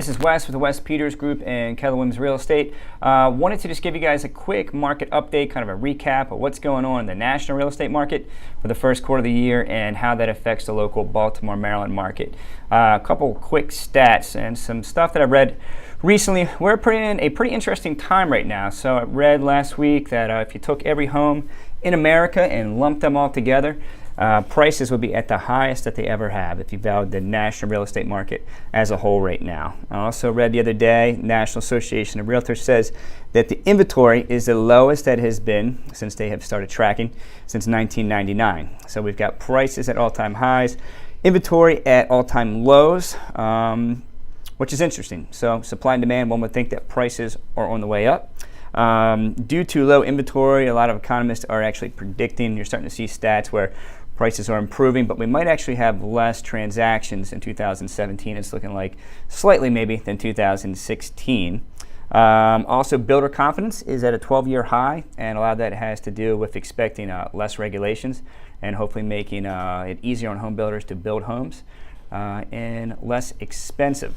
this is Wes with the Wes Peters Group and Kellers Real Estate. Wanted to just give you guys a quick market update, kind of a recap of what's going on in the national real estate market for the first quarter of the year and how that affects the local Baltimore, Maryland market. A couple quick stats and some stuff that I read recently. We're in a pretty interesting time right now. So I read last week that if you took every home in America and lumped them all together, prices would be at the highest that they ever have if you valued the national real estate market as a whole right now. I also read the other day, National Association of Realtors says that the inventory is the lowest that it has been since they have started tracking since 1999. So we've got prices at all-time highs, inventory at all-time lows, which is interesting. So supply and demand, one would think that prices are on the way up. Due to low inventory, a lot of economists are actually predicting, you're starting to see stats where prices are improving, but we might actually have less transactions in 2017. It's looking like slightly maybe than 2016. Also, builder confidence is at a 12-year high, and a lot of that has to do with expecting less regulations and hopefully making it easier on home builders to build homes and less expensive.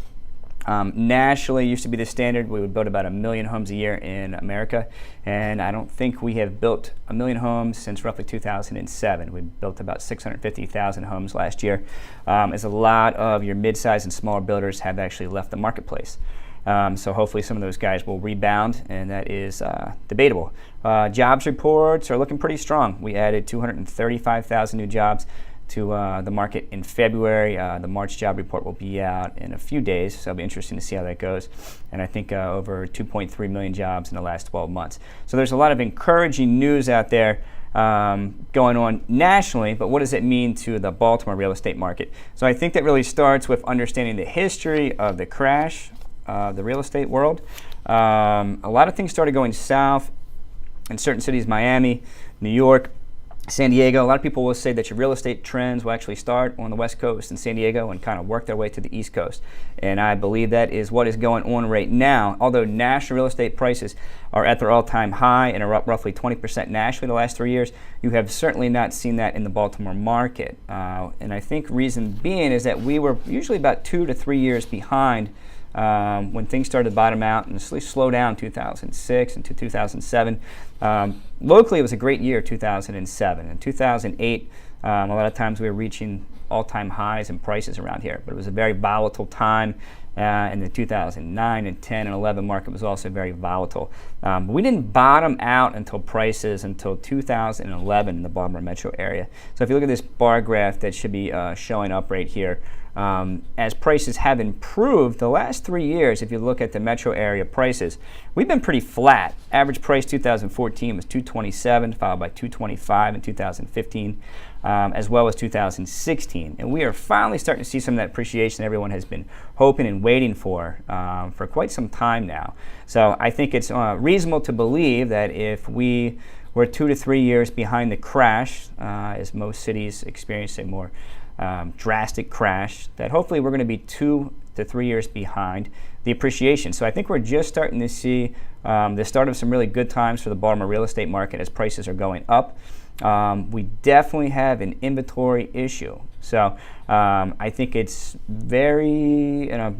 Nationally, it used to be the standard. We would build about 1 million homes a year in America, and I don't think we have built 1 million homes since roughly 2007. We built about 650,000 homes last year, as a lot of your mid-sized and smaller builders have actually left the marketplace. So hopefully some of those guys will rebound, and that is debatable. Jobs reports are looking pretty strong. We added 235,000 new jobs to the market in February. The March job report will be out in a few days, so it'll be interesting to see how that goes. And I think over 2.3 million jobs in the last 12 months. So there's a lot of encouraging news out there going on nationally, but what does it mean to the Baltimore real estate market? So I think that really starts with understanding the history of the crash of the real estate world. A lot of things started going south in certain cities, Miami, New York, San Diego. A lot of people will say that your real estate trends will actually start on the West Coast in San Diego and kind of work their way to the East Coast. And I believe that is what is going on right now. Although national real estate prices are at their all-time high and are up roughly 20% nationally the last 3 years, you have certainly not seen that in the Baltimore market. And I think reason being is that we were usually about 2 to 3 years behind when things started to bottom out and slow down 2006 and to 2007. Locally, it was a great year, 2007. In 2008, a lot of times we were reaching all-time highs in prices around here, but it was a very volatile time. And the 2009 and 10 and 11 market was also very volatile. We didn't bottom out until 2011 in the Baltimore Metro area. So if you look at this bar graph that should be showing up right here, as prices have improved the last 3 years, if you look at the metro area prices, we've been pretty flat. Average price 2014 was $227, followed by $225 in 2015, as well as 2016. And we are finally starting to see some of that appreciation everyone has been hoping and waiting for quite some time now. So I think it's reasonable to believe that if we were 2 to 3 years behind the crash, as most cities experience a more drastic crash, that hopefully we're going to be 2 to 3 years behind the appreciation. So I think we're just starting to see the start of some really good times for the Baltimore real estate market as prices are going up. We definitely have an inventory issue. So I think it's very, I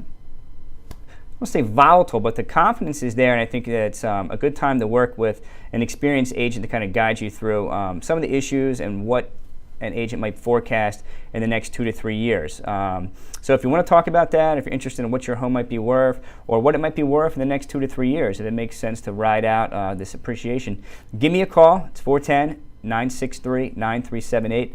won't say volatile, but the confidence is there, and I think it's a good time to work with an experienced agent to kind of guide you through some of the issues and what an agent might forecast in the next 2 to 3 years. So if you want to talk about that, if you're interested in what your home might be worth or what it might be worth in the next 2 to 3 years, if it makes sense to ride out this appreciation, give me a call. It's 410-963-9378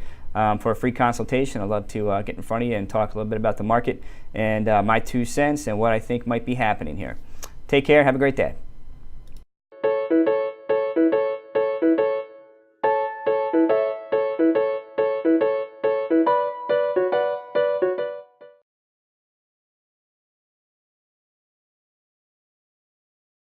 for a free consultation. I'd love to get in front of you and talk a little bit about the market and my 2 cents and what I think might be happening here. Take care. Have a great day.